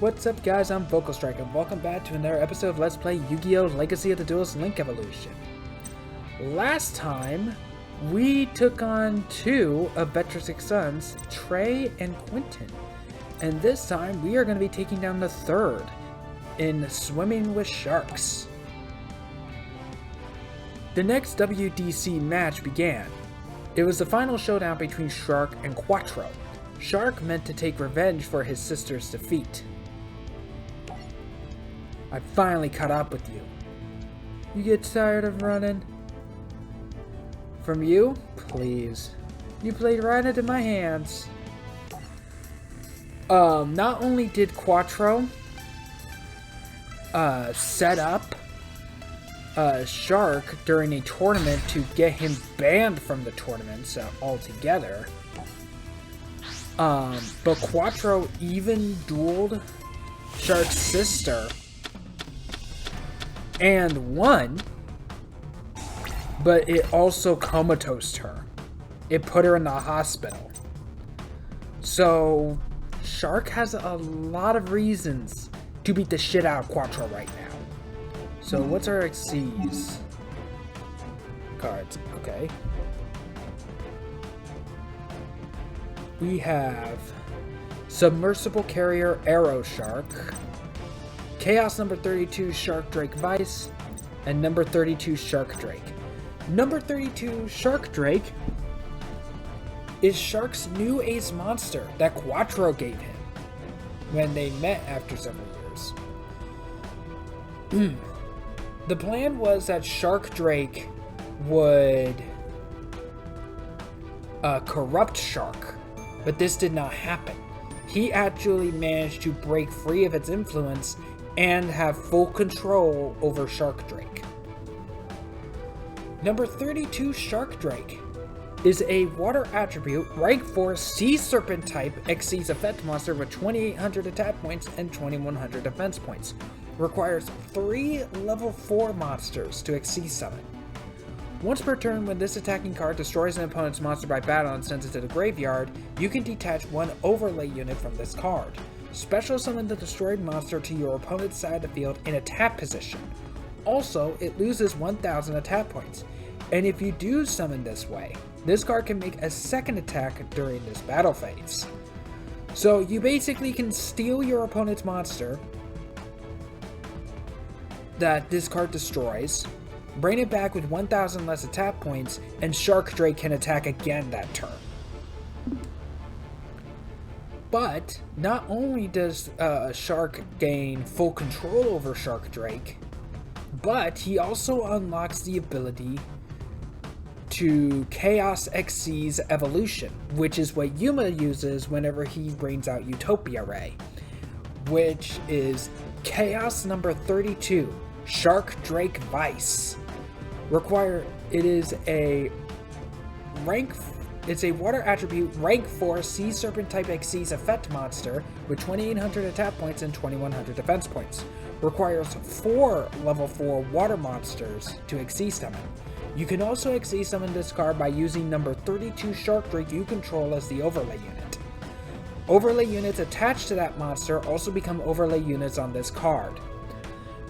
What's up guys, I'm Vocal Strike and welcome back to another episode of Let's Play Yu-Gi-Oh! Legacy of the Duelist Link Evolution. Last time, we took on two of Vetric's sons, Trey and Quentin. And this time, we are going to be taking down the third in Swimming with Sharks. The next WDC match began. It was the final showdown between Shark and Quattro. Shark meant to take revenge for his sister's defeat. I finally caught up with you. You get tired of running? From you? Please. You played right into my hands. Not only did Quattro set up Shark during a tournament to get him banned from the tournaments altogether, but Quattro even dueled Shark's sister and won, but it also comatosed her. It put her in the hospital. So Shark has a lot of reasons to beat the shit out of Quattro right now. So what's our XCs? Cards, okay. We have Submersible Carrier Arrow Shark, Chaos number 32 Shark Drake Vice, and number 32 Shark Drake. Number 32 Shark Drake is Shark's new ace monster that Quattro gave him when they met after several years. The plan was that Shark Drake would corrupt Shark, but this did not happen. He actually managed to break free of its influence and have full control over Shark Drake. Number 32 Shark Drake is a water attribute, rank 4 Sea Serpent type Xyz effect monster with 2800 attack points and 2100 defense points. Requires 3 level 4 monsters to Xyz summon. Once per turn, when this attacking card destroys an opponent's monster by battle and sends it to the graveyard, you can detach one overlay unit from this card. Special summon the destroyed monster to your opponent's side of the field in a tap position. Also, it loses 1000 attack points. And if you do summon this way, this card can make a second attack during this battle phase. So you basically can steal your opponent's monster that this card destroys, bring it back with 1000 less attack points, and Shark Drake can attack again that turn. But not only does Shark gain full control over Shark Drake, but he also unlocks the ability to Chaos Xyz Evolution, which is what Yuma uses whenever he brings out Utopia Ray, which is Chaos number 32, Shark Drake Vice. It is a It's a water attribute, rank 4 Sea Serpent type Xyz effect monster with 2800 attack points and 2100 defense points. Requires 4 level 4 water monsters to Xyz summon. You can also Xyz summon this card by using number 32 Shark Drake you control as the overlay unit. Overlay units attached to that monster also become overlay units on this card.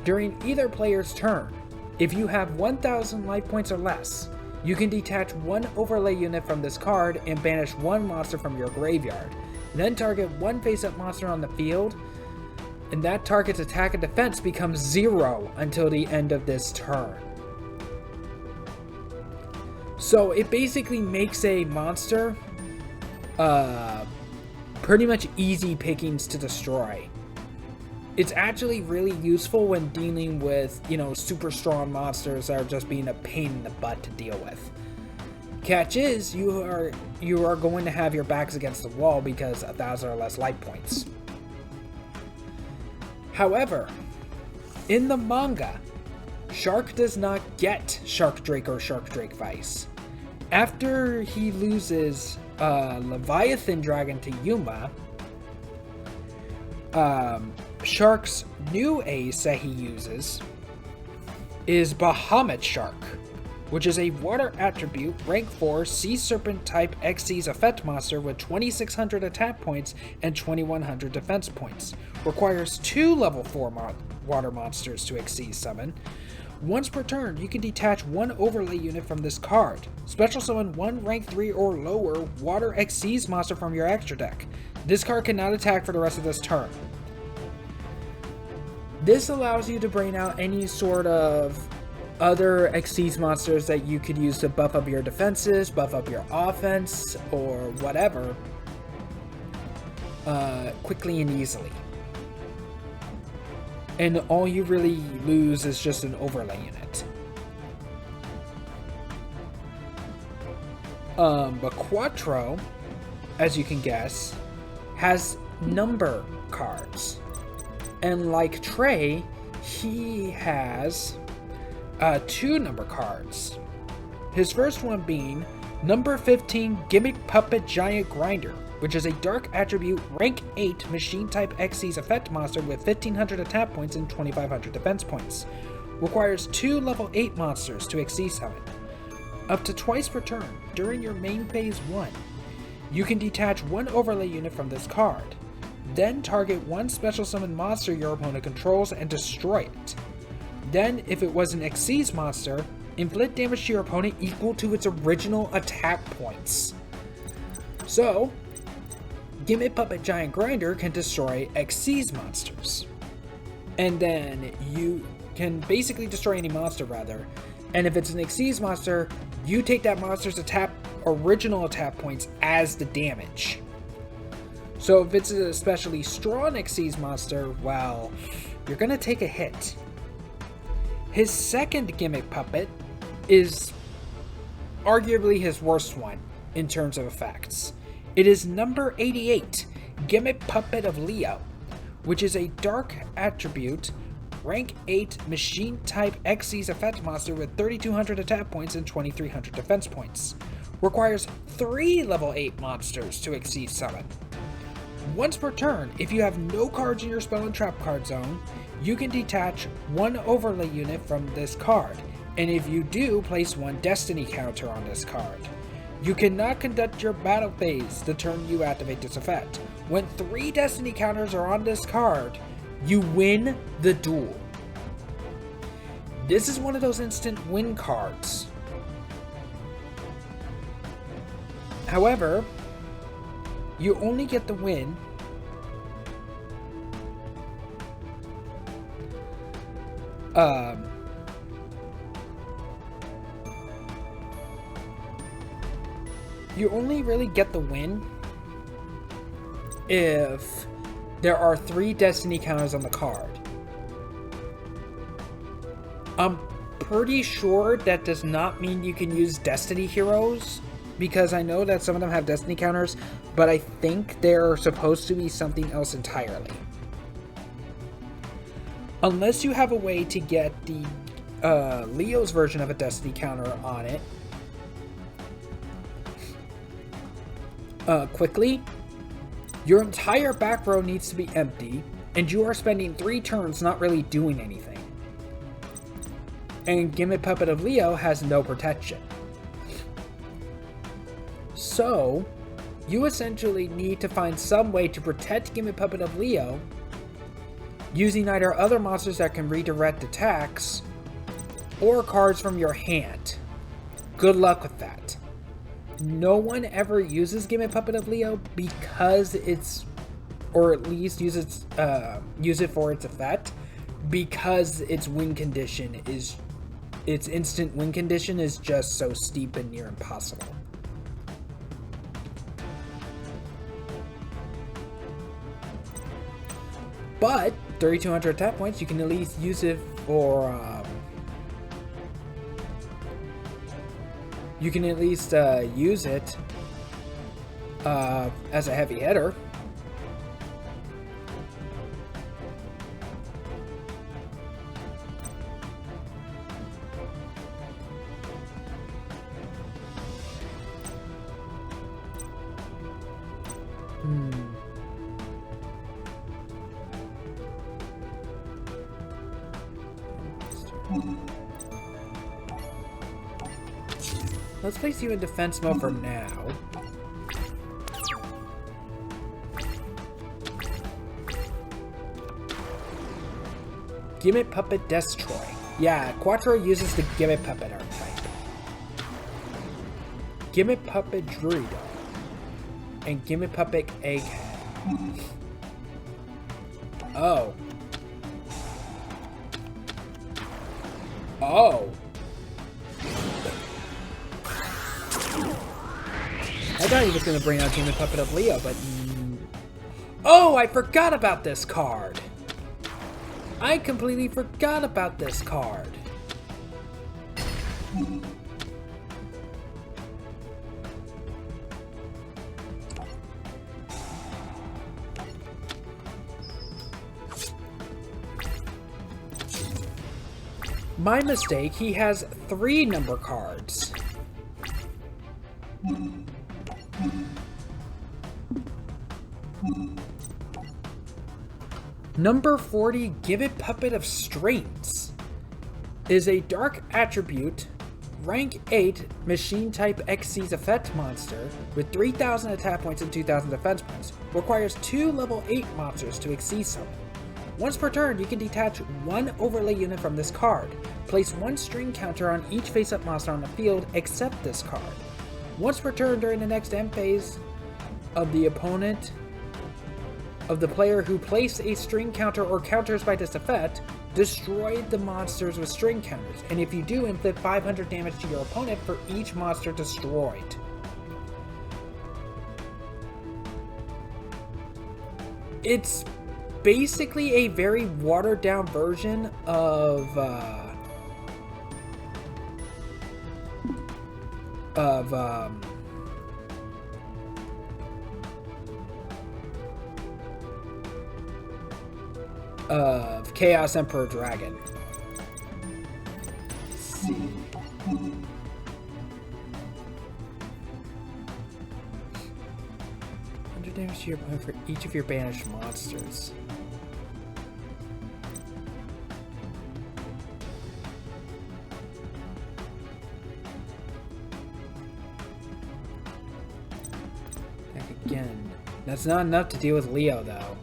During either player's turn, if you have 1000 life points or less, you can detach one overlay unit from this card and banish one monster from your graveyard. Then target one face-up monster on the field, and that target's attack and defense becomes 0 until the end of this turn. So it basically makes a monster pretty much easy pickings to destroy. It's actually really useful when dealing with, super strong monsters that are just being a pain in the butt to deal with. Catch is, you are going to have your backs against the wall because 1000 or less life points. However, in the manga, Shark does not get Shark Drake or Shark Drake Vice. After he loses Leviathan Dragon to Yuma, Shark's new ace that he uses is Bahamut Shark, which is a water attribute, rank 4, Sea Serpent type Xyz effect monster with 2600 attack points and 2100 defense points. Requires 2 level 4 water monsters to Xyz summon. Once per turn, you can detach 1 overlay unit from this card. Special summon 1 rank 3 or lower water Xyz monster from your extra deck. This card cannot attack for the rest of this turn. This allows you to bring out any sort of other Xyz monsters that you could use to buff up your defenses, buff up your offense, or whatever, quickly and easily. And all you really lose is just an overlay unit. But Quattro, as you can guess, has number cards. And like Trey, he has 2 number cards. His first one being number 15 Gimmick Puppet Giant Grinder, which is a dark attribute rank 8 machine type Xyz effect monster with 1500 attack points and 2500 defense points. Requires 2 level 8 monsters to Xyz summon. Up to twice per turn during your main phase 1, you can detach 1 overlay unit from this card. Then target 1 special summon monster your opponent controls and destroy it. Then, if it was an Xyz monster, inflict damage to your opponent equal to its original attack points. So, Gimmick Puppet Giant Grinder can destroy Xyz monsters. And then you can basically destroy any monster, rather. And if it's an Xyz monster, you take that monster's original attack points as the damage. So if it's an especially strong Xyz monster, well, you're gonna take a hit. His second Gimmick Puppet is arguably his worst one in terms of effects. It is number 88, Gimmick Puppet of Leo, which is a dark attribute, rank 8 machine type Xyz effect monster with 3200 attack points and 2300 defense points. Requires 3 level 8 monsters to Xyz summon. Once per turn, if you have no cards in your spell and trap card zone, you can detach 1 overlay unit from this card, and if you do, place 1 destiny counter on this card. You cannot conduct your battle phase the turn you activate this effect. When 3 destiny counters are on this card, you win the duel. This is one of those instant win cards. However, you only get the win you only really get the win if there are 3 destiny counters on the card. I'm pretty sure that does not mean you can use destiny heroes, because I know that some of them have destiny counters, but I think they're supposed to be something else entirely. Unless you have a way to get the Leo's version of a destiny counter on it quickly, your entire back row needs to be empty, and you are spending 3 turns not really doing anything. And Gimmick Puppet of Leo has no protection. So, you essentially need to find some way to protect Gimmick Puppet of Leo using either other monsters that can redirect attacks or cards from your hand. Good luck with that. No one ever uses Gimmick Puppet of Leo because it's, or at least use it for its effect, because its win condition is, its instant win condition is just so steep and near impossible. But 3,200 attack points, you can at least use it for you can at least use it as a heavy hitter. Let's place you in defense mode for now. Gimmick Puppet Destroy. Yeah, Quattro uses the Gimmick Puppet archetype. Gimmick Puppet Druido. And Gimmick Puppet Egghead. Oh. Oh. I thought he was going to bring out Gimmick Puppet of Leo, but... Oh, I forgot about this card! I completely forgot about this card. My mistake, he has 3 number cards. Number 40, Gimmick Puppet of Strengths, is a dark attribute, rank 8, machine type XC's effect monster with 3,000 attack points and 2,000 defense points. Requires 2 level 8 monsters to exceed summon. Once per turn, you can detach 1 overlay unit from this card. Place 1 string counter on each face-up monster on the field except this card. Once per turn during the next end phase of the opponent of the player who placed a string counter or counters by this effect, destroy the monsters with string counters, and if you do, inflict 500 damage to your opponent for each monster destroyed. It's basically a very watered down version of Chaos Emperor Dragon. Let's see. 100 damage to your opponent for each of your banished monsters. Back again. That's not enough to deal with Leo, though.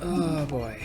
Oh boy.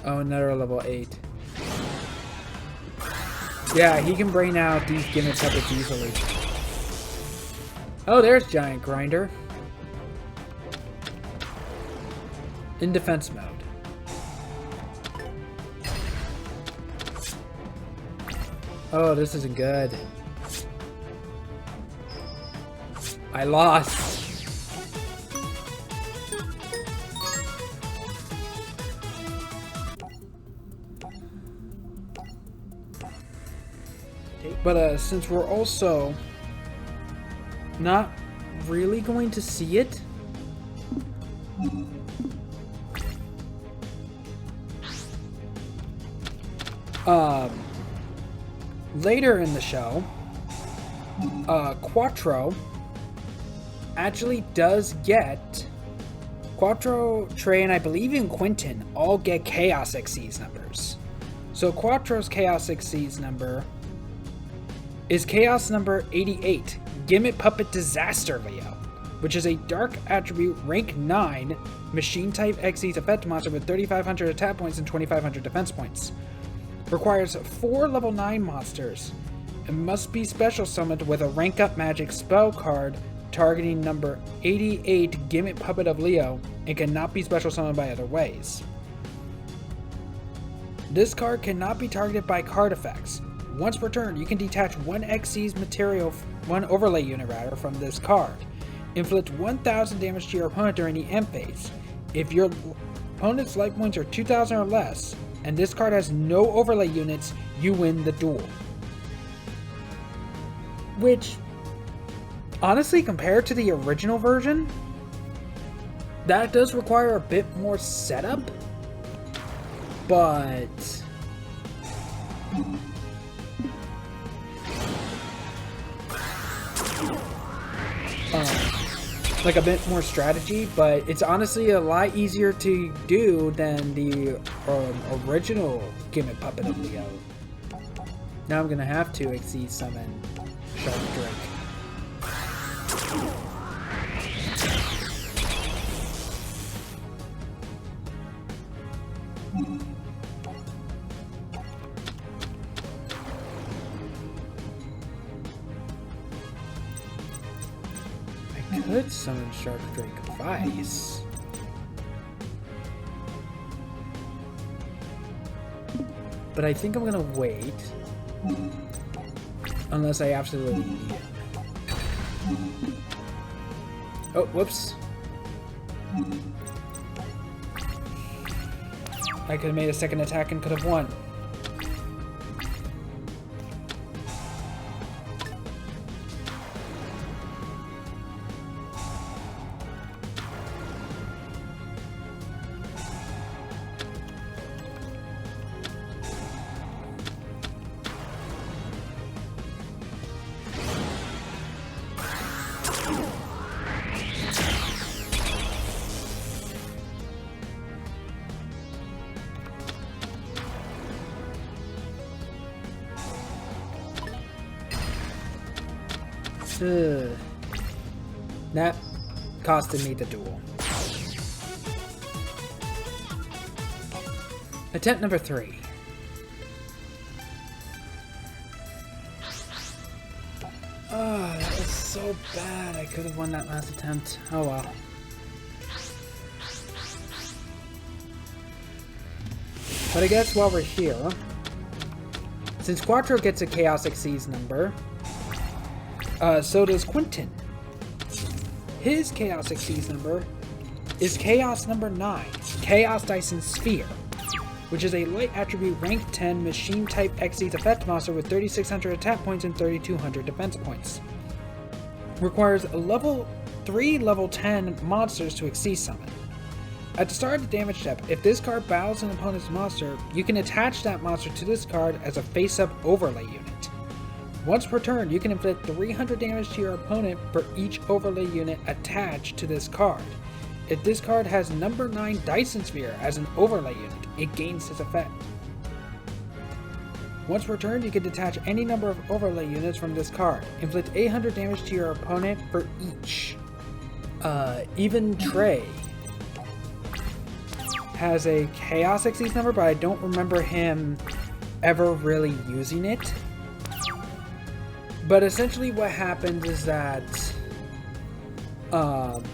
Oh, another level 8. Yeah, he can bring out these gimmick puppets easily. Oh, there's Giant Grinder. In defense mode. Oh, this isn't good. I lost. But since we're also not really going to see it, later in the show, Quattro actually does get Quattro, Trey, and I believe even Quentin all get Chaos Xyz numbers. So Quattro's Chaos Xyz number is Chaos number 88, Gimmick Puppet Disaster Leo, which is a Dark Attribute Rank 9 Machine Type Xyz effect monster with 3,500 attack points and 2,500 defense points. Requires 4 level 9 monsters and must be special summoned with a rank up magic spell card targeting number 88 Gimmick Puppet of Leo and cannot be special summoned by other ways. This card cannot be targeted by card effects. Once per turn, you can detach one Xyz material, one overlay unit rather, from this card. Inflict 1,000 damage to your opponent during the end phase. If your opponent's life points are 2,000 or less, and this card has no overlay units, you win the duel. Which, honestly, compared to the original version, that does require a bit more setup, but like a bit more strategy, but it's honestly a lot easier to do than the original Gimmick Puppet of Leo. Now I'm gonna have to Xyz summon Shark Drake. I could summon Shark Drake Vice. But I think I'm gonna wait. Unless I absolutely need it. Oh, whoops. I could have made a second attack and could have won. That costed me the duel. Attempt number 3. Oh, that was so bad. I could have won that last attempt. Oh well. But I guess while we're here, since Quattro gets a Chaos Xyz number, so does Quentin. His Chaos Xyz number is Chaos number 9, Chaos Dyson Sphere, which is a light attribute rank 10 machine type Xyz effect monster with 3,600 attack points and 3,200 defense points. Requires a level 3 level 10 monsters to Xyz summon. At the start of the damage step, if this card battles an opponent's monster, you can attach that monster to this card as a face-up overlay unit. Once per turn, you can inflict 300 damage to your opponent for each overlay unit attached to this card. If this card has number 9 Dyson Sphere as an overlay unit, it gains this effect. Once per turn, you can detach any number of overlay units from this card. Inflict 800 damage to your opponent for each. Even Trey has a Chaos Xyz number, but I don't remember him ever really using it. But essentially what happens is that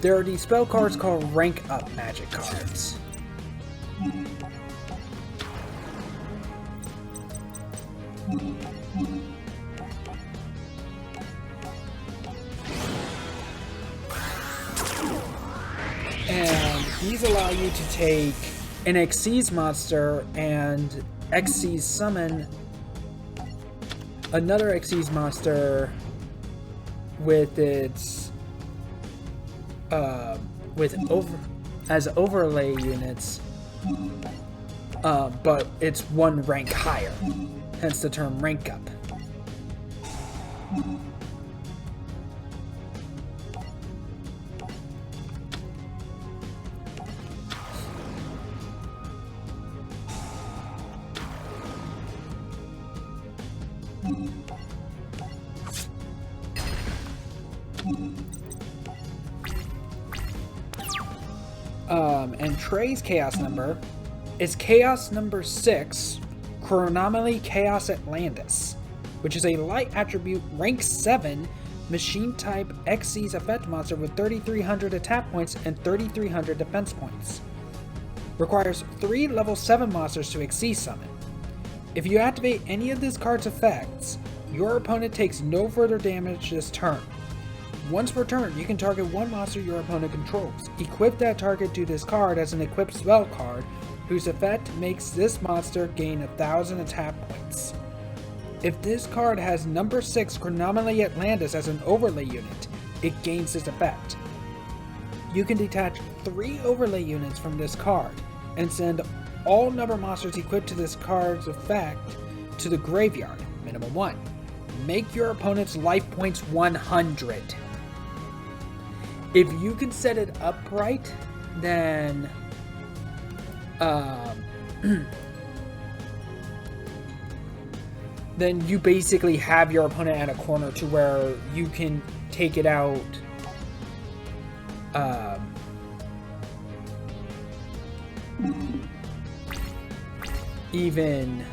there are these spell cards called rank up magic cards. And these allow you to take an Xyz monster and Xyz summon another Xyz monster with its as overlay units, but it's one rank higher, hence the term rank up. And Trey's Chaos number is Chaos number 6, Chronomaly Chaos Atlantis, which is a light attribute rank 7 machine type Xyz effect monster with 3,300 attack points and 3,300 defense points. Requires 3 level 7 monsters to Xyz summon. If you activate any of this card's effects, your opponent takes no further damage this turn. Once per turn, you can target one monster your opponent controls. Equip that target to this card as an equipped spell card, whose effect makes this monster gain 1,000 attack points. If this card has number 6 Chronomaly Atlantis as an overlay unit, it gains this effect. You can detach 3 overlay units from this card, and send all number monsters equipped to this card's effect to the graveyard, minimum 1. Make your opponent's life points 100. If you can set it up right, then then you basically have your opponent at a corner to where you can take it out even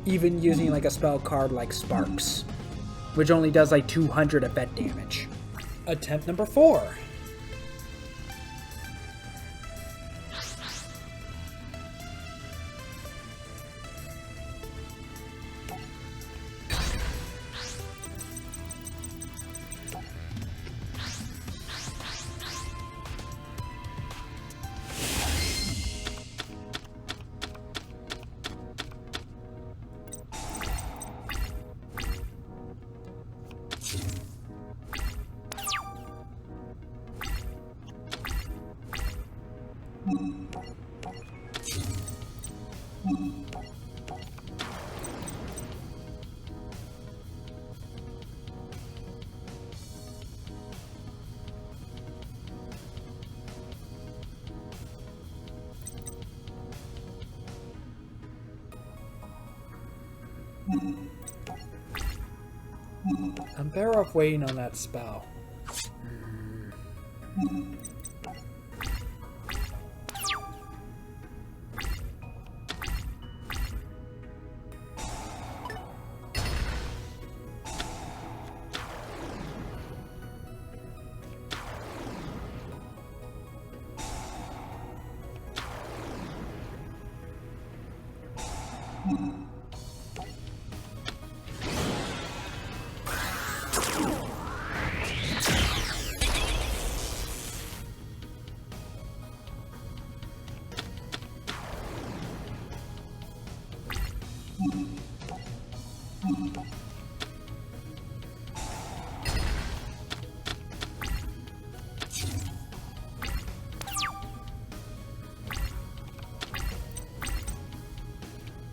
even using like a spell card like Sparks, which only does like 200 effect damage. Attempt number 4. I'm better off waiting on that spell.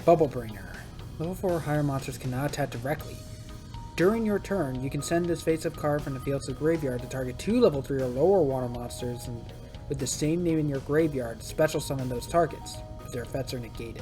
Bubble Bringer. Level 4 or higher monsters cannot attack directly. During your turn, you can send this face-up card from the field to the graveyard to target 2 level 3 or lower water monsters and with the same name in your graveyard, special summon those targets, if their effects are negated.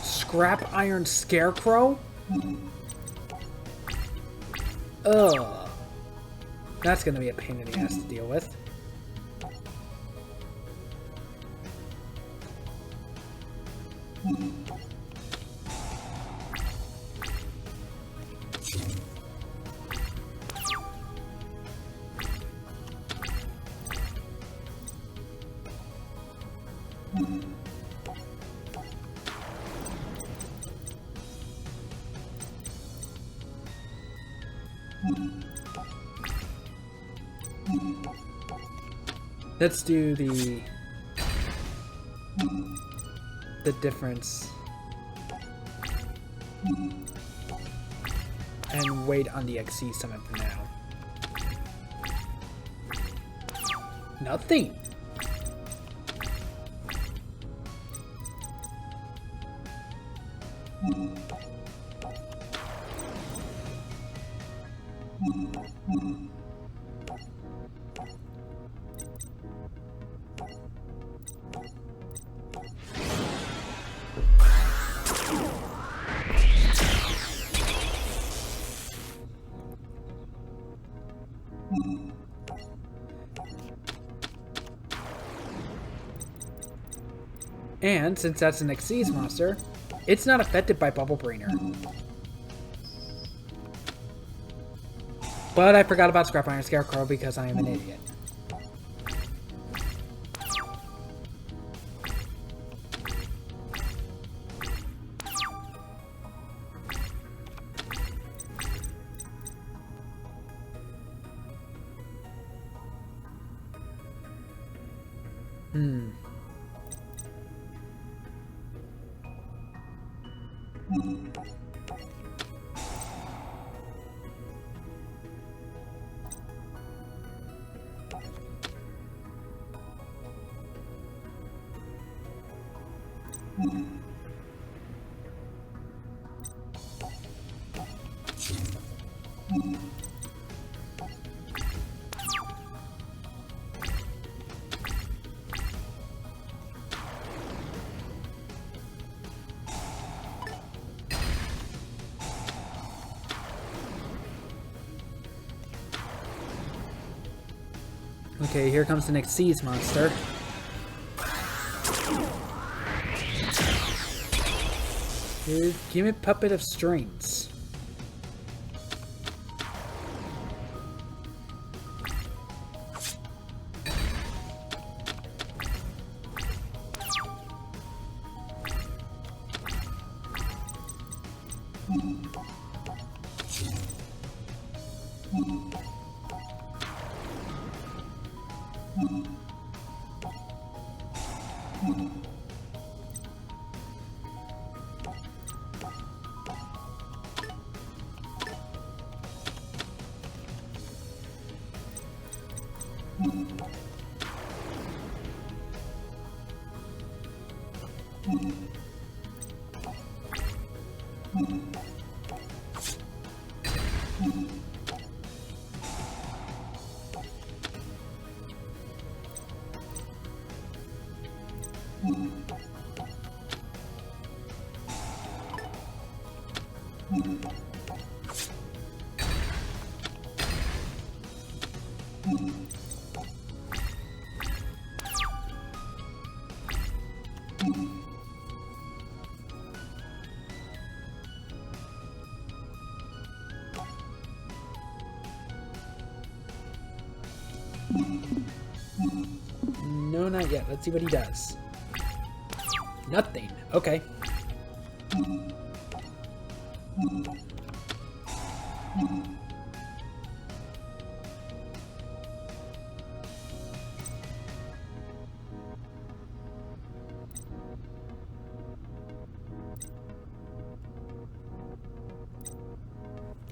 Scrap Iron Scarecrow? Ugh. That's gonna be a pain in the ass to deal with. Let's do the difference and wait on the XC summon for now. Nothing. And since that's an Xyz monster, it's not affected by Bubble Bringer. But I forgot about Scrap Iron Scarecrow because I am an idiot. Okay, here comes the next Xyz monster. Give me Puppet of Strings. No, not yet. Let's see what he does. Nothing. Okay.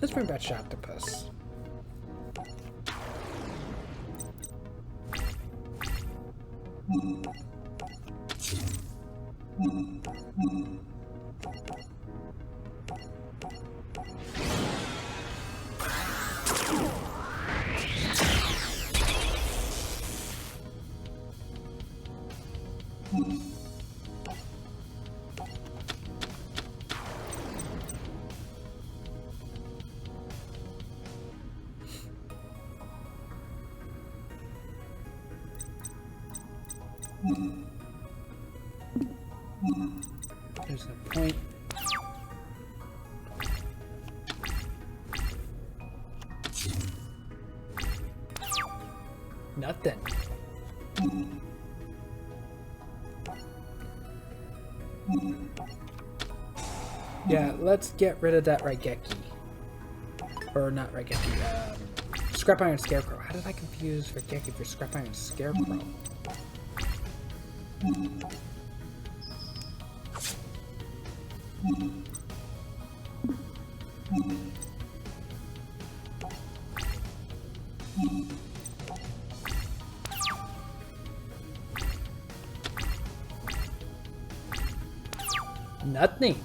Let's bring back Sharktopus. There's the point. Nothing. Yeah, let's get rid of that Raigeki. Or not Raigeki, Scrap Iron Scarecrow. How did I confuse Raigeki for Scrap Iron Scarecrow? Nothing.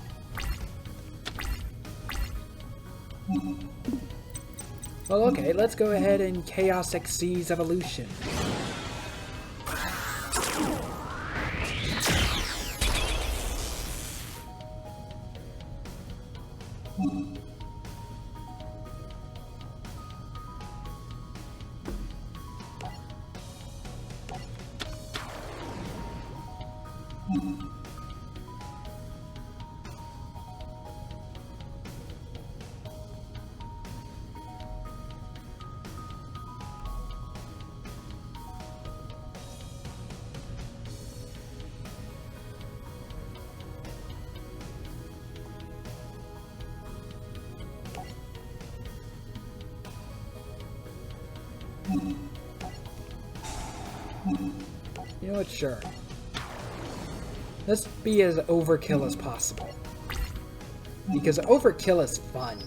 Well, okay, let's go ahead and Chaos Xyz Evolution. You know what, sure. Let's be as overkill as possible. Because overkill is fun.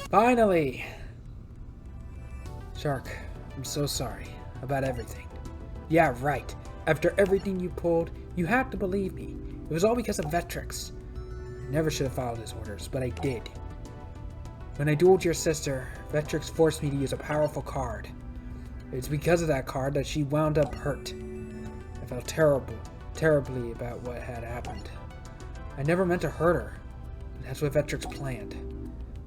Finally! Shark, I'm so sorry about everything. Yeah, right. After everything you pulled, you have to believe me. It was all because of Vectrix. I never should have followed his orders, but I did. When I dueled your sister, Vectrix forced me to use a powerful card. It's because of that card that she wound up hurt. I felt terribly about what had happened. I never meant to hurt her. That's what Vectrix planned.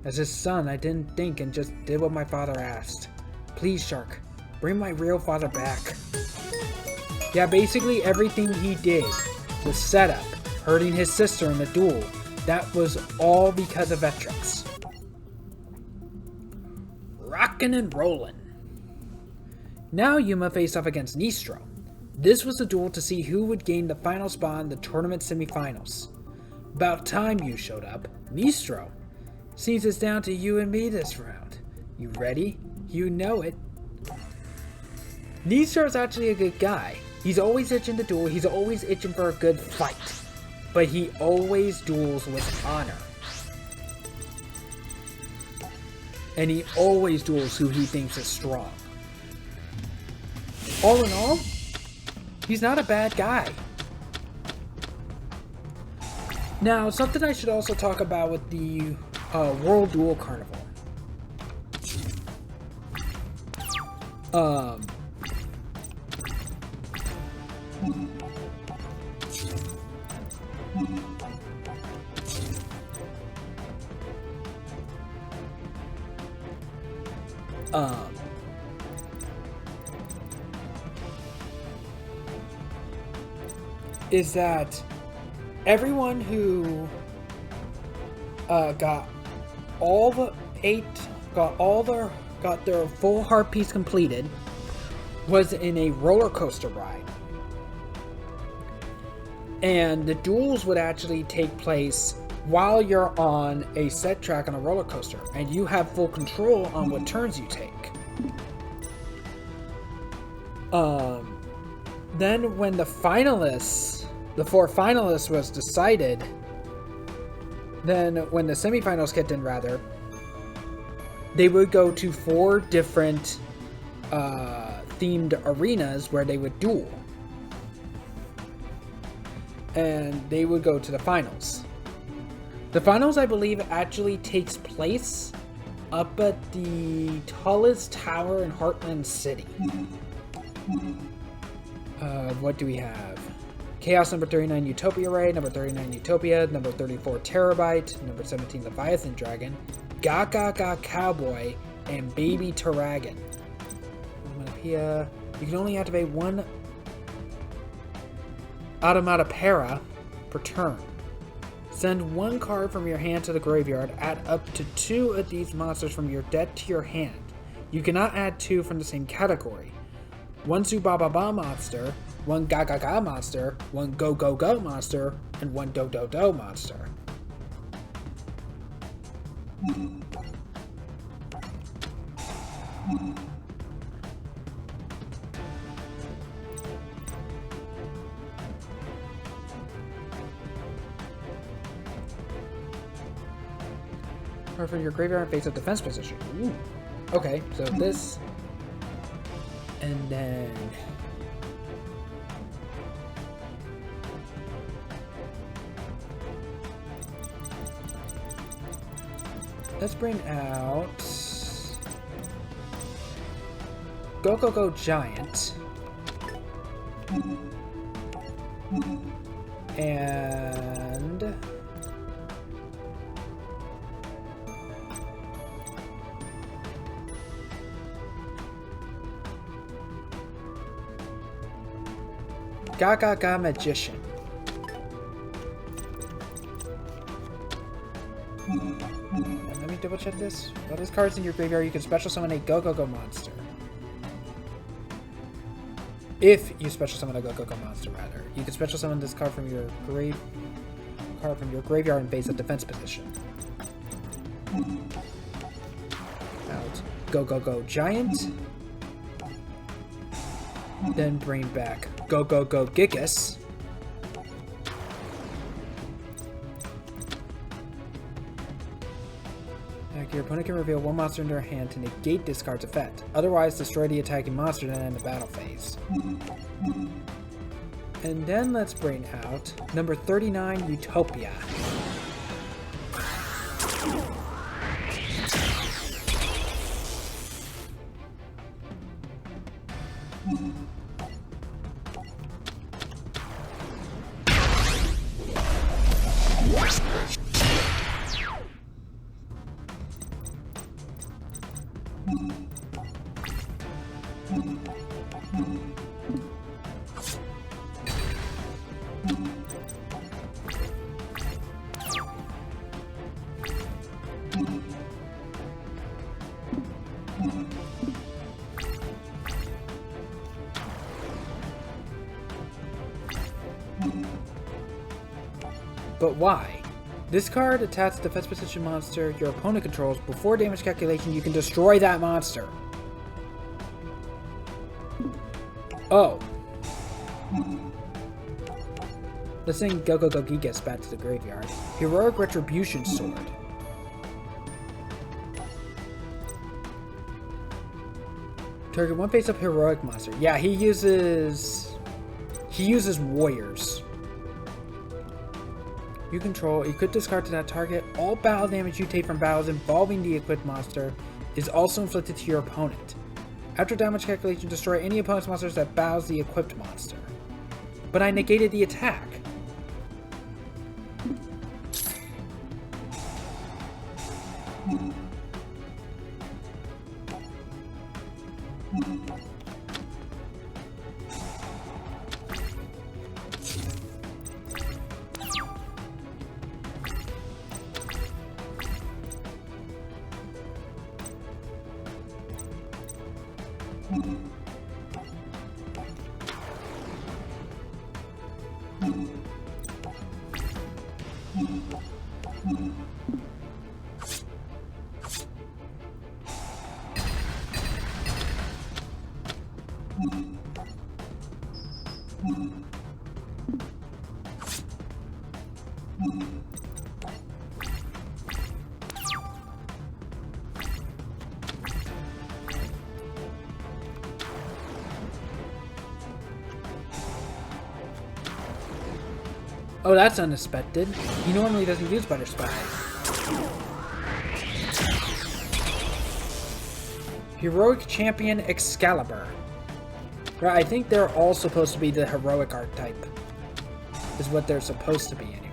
As his son, I didn't think and just did what my father asked. Please, Shark, bring my real father back. Yeah, basically everything he did was set up, hurting his sister in the duel. That was all because of Vectrix. Rockin' and rollin'. Now Yuma faced off against Nistro. This was a duel to see who would gain the final spot in the tournament semifinals. About time you showed up, Nistro. Seems it's down to you and me this round. You ready? You know it. Nistro's actually a good guy. He's always itching to duel, he's always itching for a good fight. But he always duels with honor. And he always duels who he thinks is strong. All in all, he's not a bad guy. Now, something I should also talk about with the World Duel Carnival. Is that everyone who got their full heart piece completed was in a roller coaster ride. And the duels would actually take place while you're on a set track on a roller coaster, and you have full control on what turns you take. Then when the finalists the 4 finalists was decided, then when the semifinals kicked in, rather, they would go to 4 different themed arenas where they would duel. And they would go to the finals. The finals, I believe, actually takes place up at the tallest tower in Heartland City. What do we have? Chaos number 39 Utopia Ray, number 39 Utopia, number 34 Terabyte, number 17 Leviathan Dragon, Ga Cowboy, and Baby Taragon. You can only activate 1 Automata Para per turn. Send 1 card from your hand to the graveyard. Add up to 2 of these monsters from your deck to your hand. You cannot add 2 from the same category. 1 Subaba monster, 1 Ga monster, 1 Go monster, and 1 Do monster. Or from your graveyard and face up defense position. Ooh. Okay, so this, and then let's bring out Go Giant and Ga Magician. And let me double check this. What is cards in your graveyard? You can special summon a Go monster. If you special summon a Go monster, rather, you can special summon this card from your graveyard and face a defense position. Out Go Giant. Then bring back Go Gigas. Your opponent can reveal 1 monster in their hand to negate this card's effect. Otherwise, destroy the attacking monster and end the battle phase. And then let's bring out number 39 Utopia. But why? This card attacks the defense position monster your opponent controls. Before damage calculation, you can destroy that monster. Oh. Let's send Go Gigas back to the graveyard. Heroic Retribution Sword. Target 1 face-up heroic monster. Yeah, he uses warriors. You could discard to that target. All battle damage you take from battles involving the equipped monster is also inflicted to your opponent. After damage calculation, destroy any opponent's monsters that battles the equipped monster. But I negated the attack. Oh, that's unexpected. He normally doesn't use Butter Spy. Heroic Champion Excalibur. Right, I think they're all supposed to be the heroic archetype. Is what they're supposed to be anyway.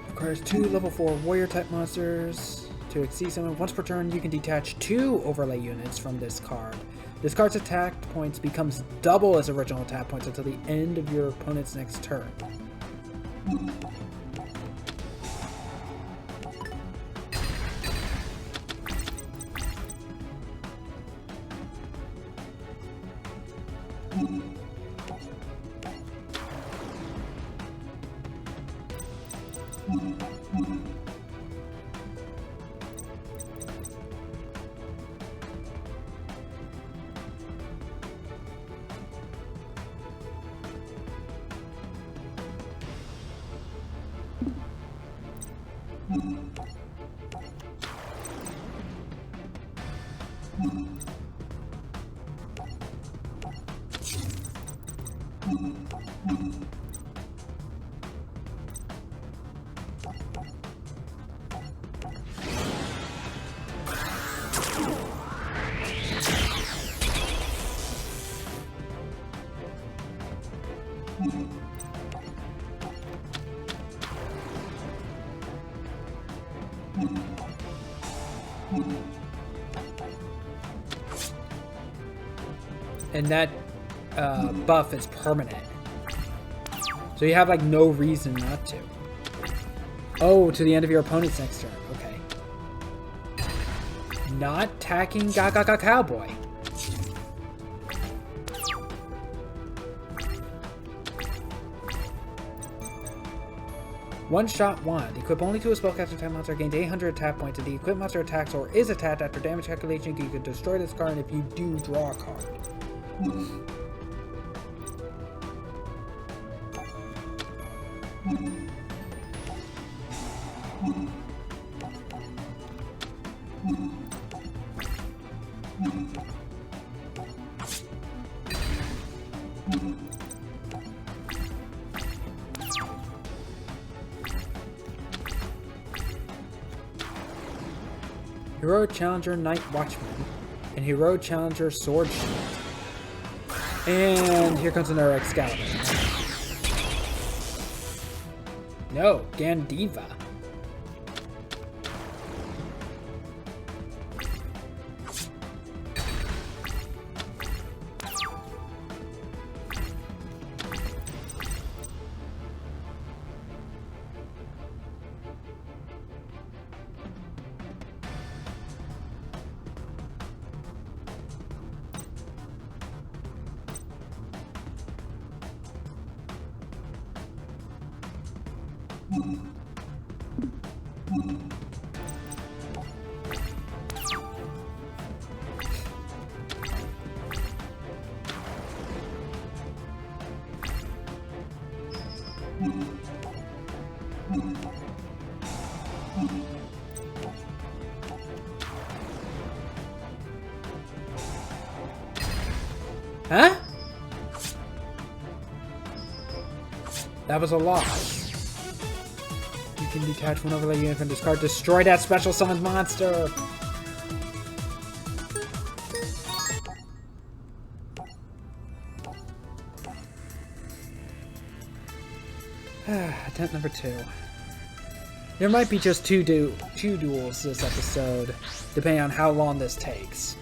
Requires 2 level 4 warrior type monsters to exceed summon. Once per turn, you can detach 2 overlay units from this card. This card's attack points becomes double its original attack points until the end of your opponent's next turn. And that buff is permanent. So you have like no reason not to. Oh, to the end of your opponent's next turn. Okay. Not attacking Gaga Cowboy. One shot wand. Equip only to a spellcaster type monster. Gains 800 attack points. If the equipped monster attacks or is attacked after damage calculation, you can destroy this card if you do draw a card. Hero Challenger Night Watchman and Hero Challenger Sword Shield. And here comes another Excalibur. No, Gandiva. Huh? That was a loss. You can detach one overlay unit from this card. Destroy that special summoned monster. Attempt number 2. There might be just two duels this episode, depending on how long this takes.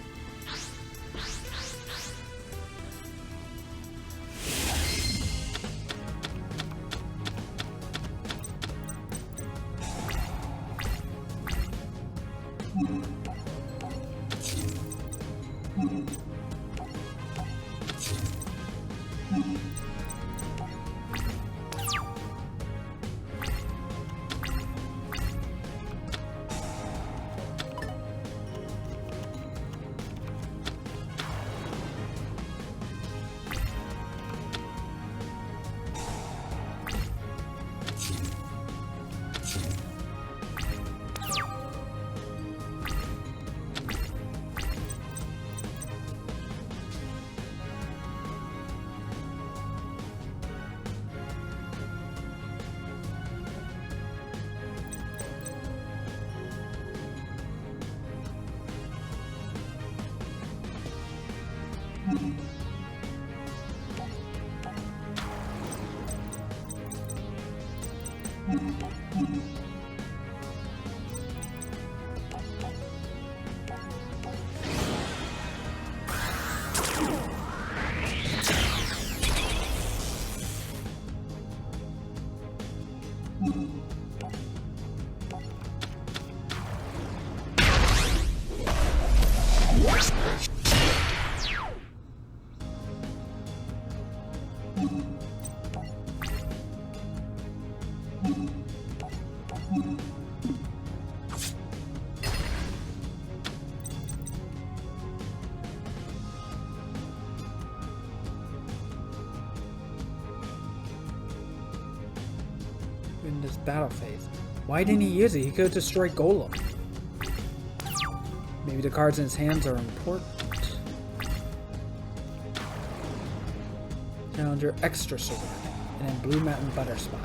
In this battle phase. Why didn't he use it? He could have destroyed Golem. Maybe the cards in his hands are important. Challenger Extra Sword, and then Blue Mountain Butter Spy.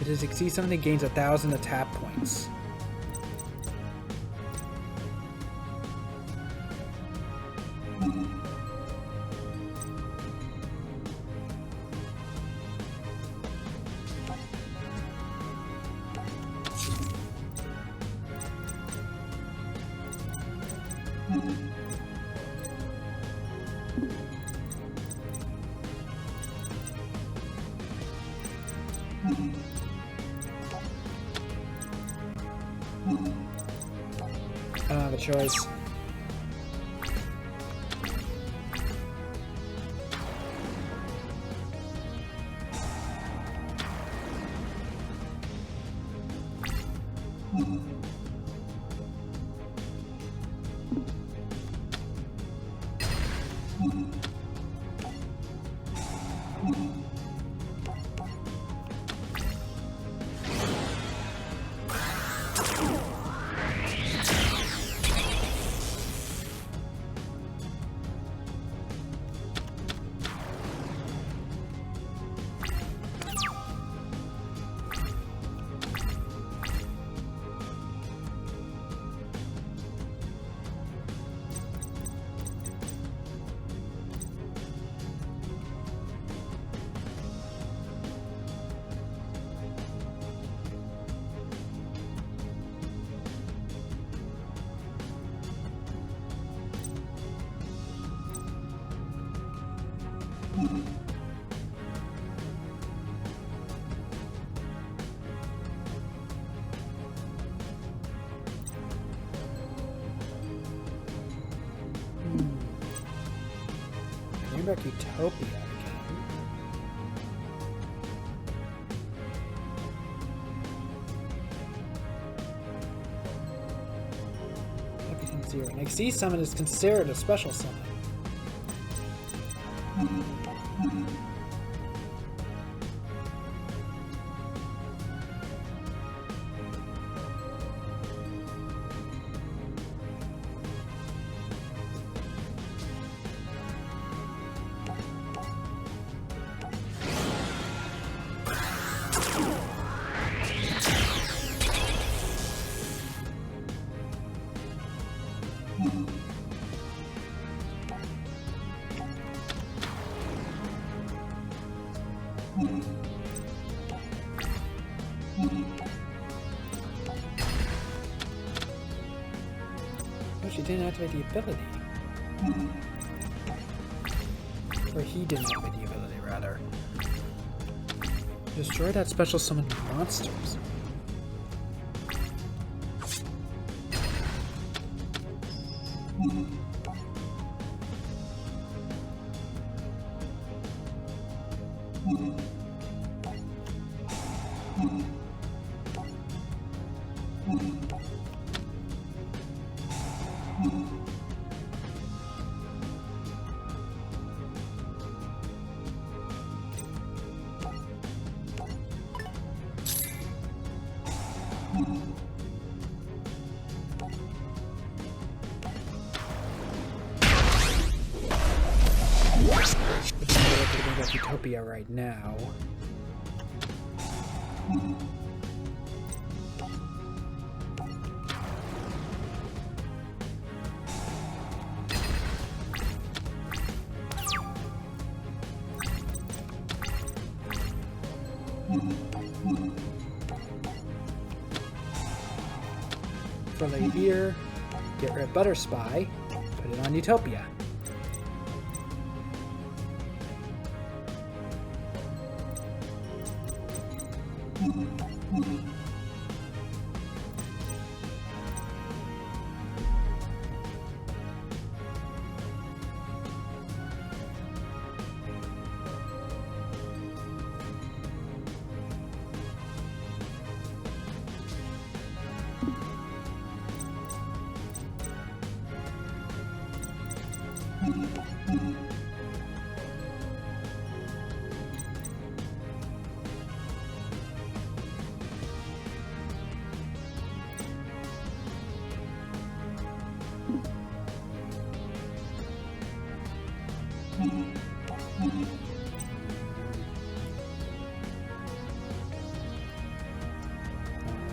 It is exceeds something that gains 1,000 attack points. I don't have a choice. Bring back Utopia again. Everything's zero. An XC summon is considered a special summon. Oh, she didn't activate the ability. Or he didn't activate the ability, rather. Destroy that special summon monsters. Utopia right now. From here, get rid of Butter Spy, put it on Utopia.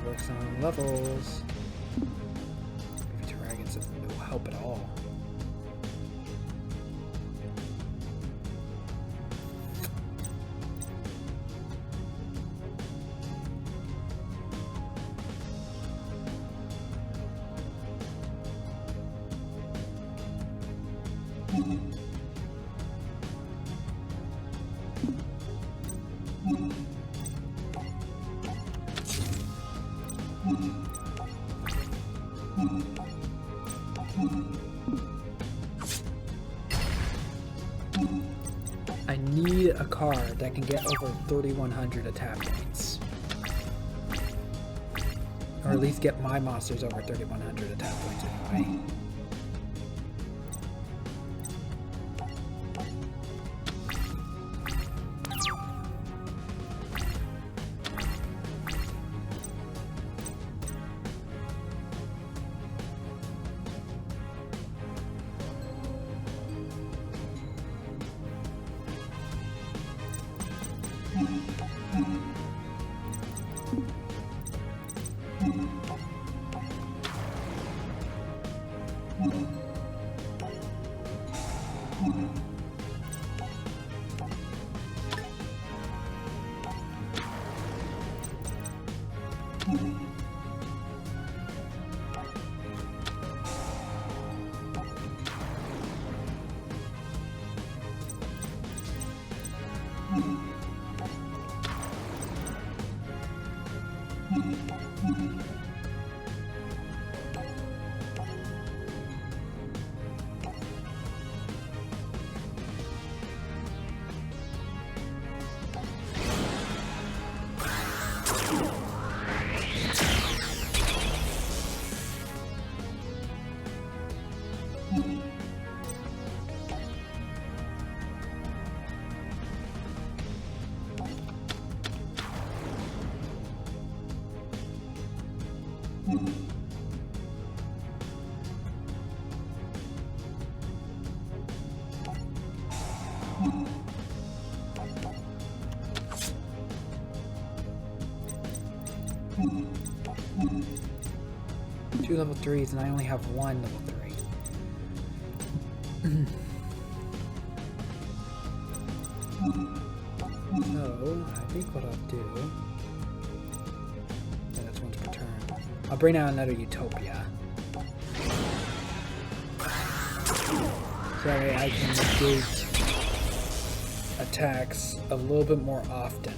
Works on levels. Maybe dragons will help at all. I need a card that can get over 3,100 attack points. Or at least get my monsters over 3,100 attack points anyway. Two level 3s and I only have one level 3. So, I think what I'll do... Yeah, that's once per turn. I'll bring out another Utopia. So that way I can engage attacks a little bit more often.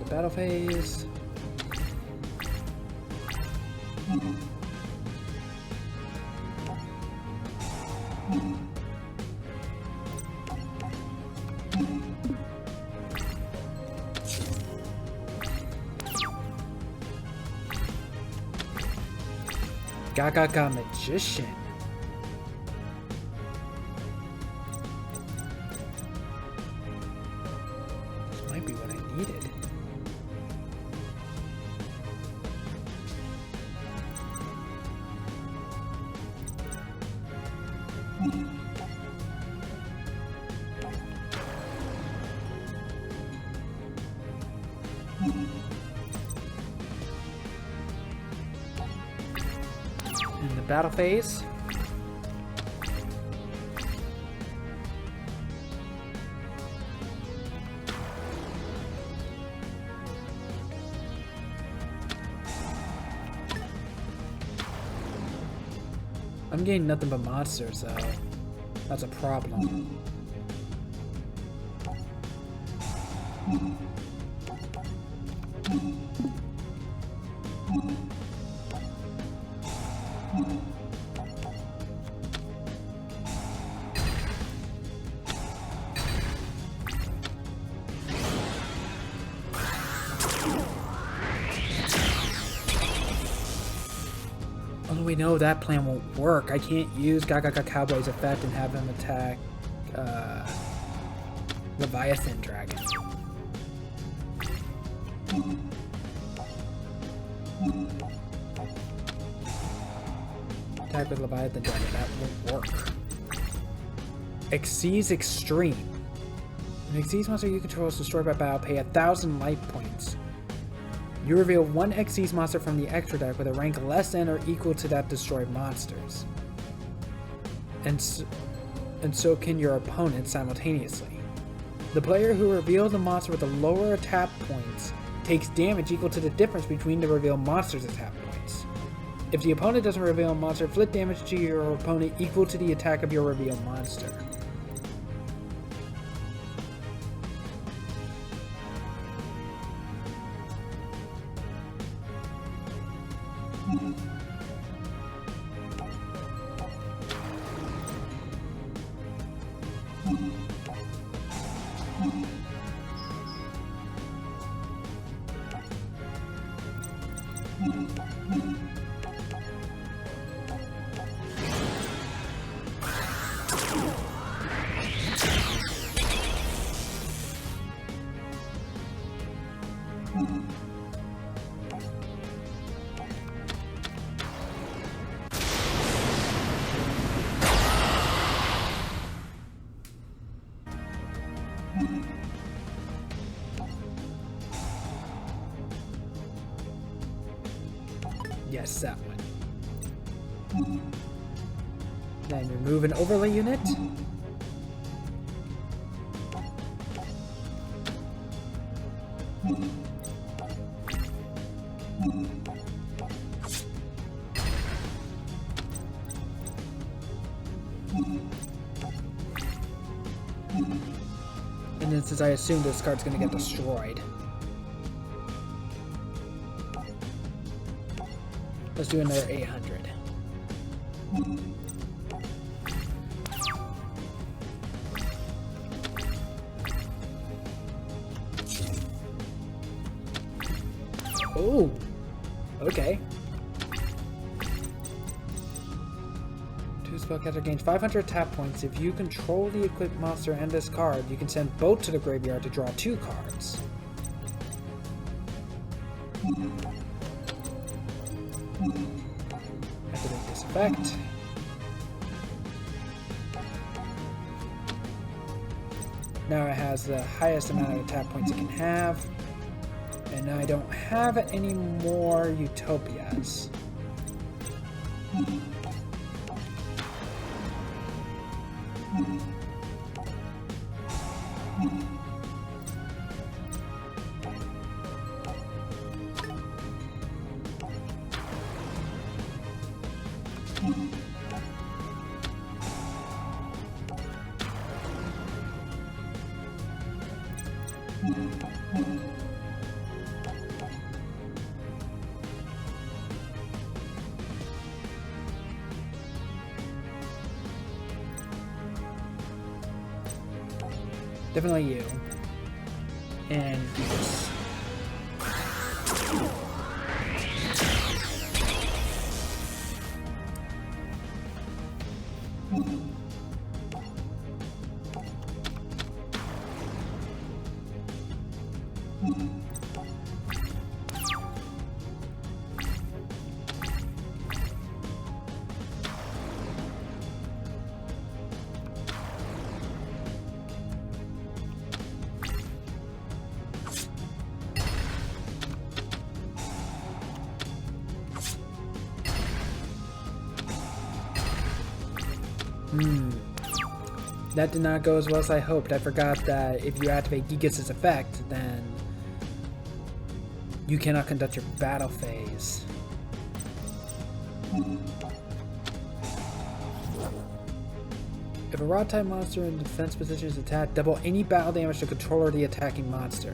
Battle phase. Gaga Magician. This might be what I needed. In the battle phase, I'm getting nothing but monsters, though. That's a problem. Oh, we know that plan won't work. I can't use Gaga Cowboy's effect and have him attack Leviathan Dragon. Attack with Leviathan Dragon, that won't work. Xyz Extreme. An Xyz monster you control is destroyed by battle, pay 1,000 life points. You reveal one Xyz monster from the extra deck with a rank less than or equal to that destroyed monster's. And so can your opponent simultaneously. The player who revealed the monster with the lower attack points takes damage equal to the difference between the revealed monster's attack points. If the opponent doesn't reveal a monster, inflict damage to your opponent equal to the attack of your revealed monster. Yes, that one. Then remove an overlay unit. And then since I assume this card's gonna get destroyed, let's do another 800. Oh, okay. Spellcaster gains 500 tap points. If you control the equipped monster and this card, you can send both to the graveyard to draw 2 cards. Activate this effect. Now it has the highest amount of tap points it can have. And now I don't have any more Utopias. Definitely you. And do this. That did not go as well as I hoped. I forgot that if you activate Gigas' effect, then you cannot conduct your battle phase. If a raw-type monster in defense position is attacked, double any battle damage to controller of the attacking monster.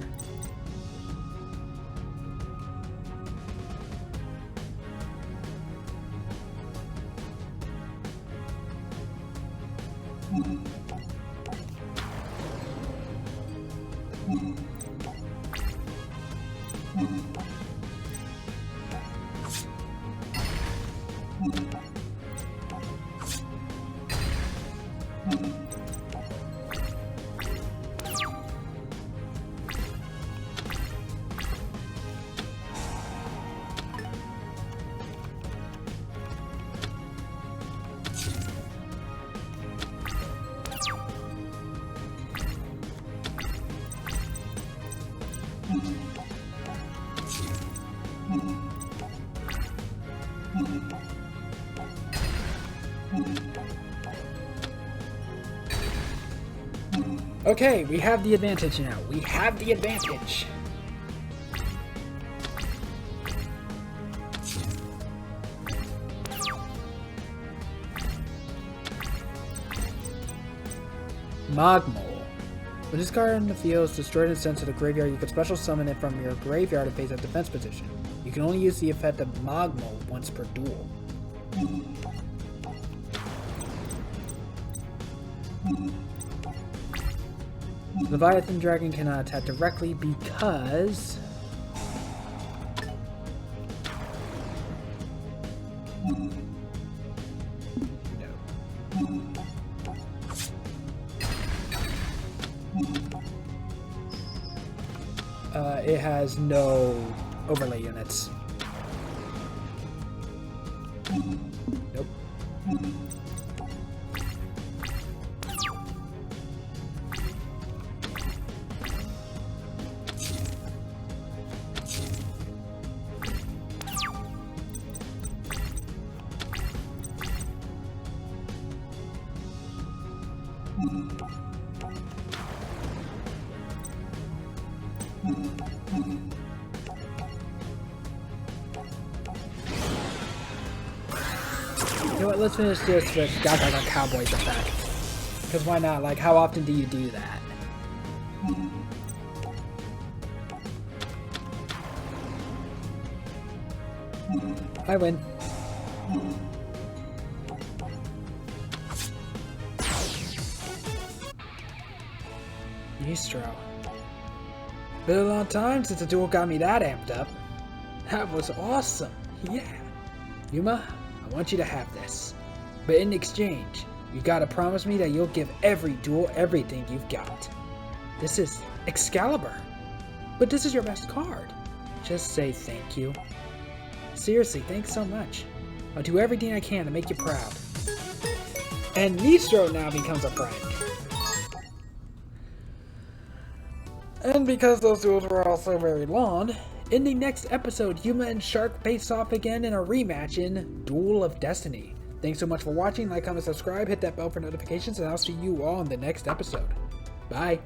Okay, we have the advantage now. We have the advantage. Magmol. When this card in the field is destroyed and sent to the graveyard, you can special summon it from your graveyard and face a defense position. You can only use the effect of Magmol once per duel. Leviathan Dragon cannot attack directly because... it has no overlay units. Nope. You know what, let's finish this with Gaga Cowboys effect. Because why not? Like, how often do you do that? I win. Nistro. Been a long time since a duel got me that amped up. That was awesome. Yeah. Yuma, I want you to have this. But in exchange, you gotta promise me that you'll give every duel everything you've got. This is Excalibur. But this is your best card. Just say thank you. Seriously, thanks so much. I'll do everything I can to make you proud. And Nistro now becomes a friend. And because those duels were also very long, in the next episode, Yuma and Shark face off again in a rematch in Duel of Destiny. Thanks so much for watching. Like, comment, subscribe, hit that bell for notifications, and I'll see you all in the next episode. Bye.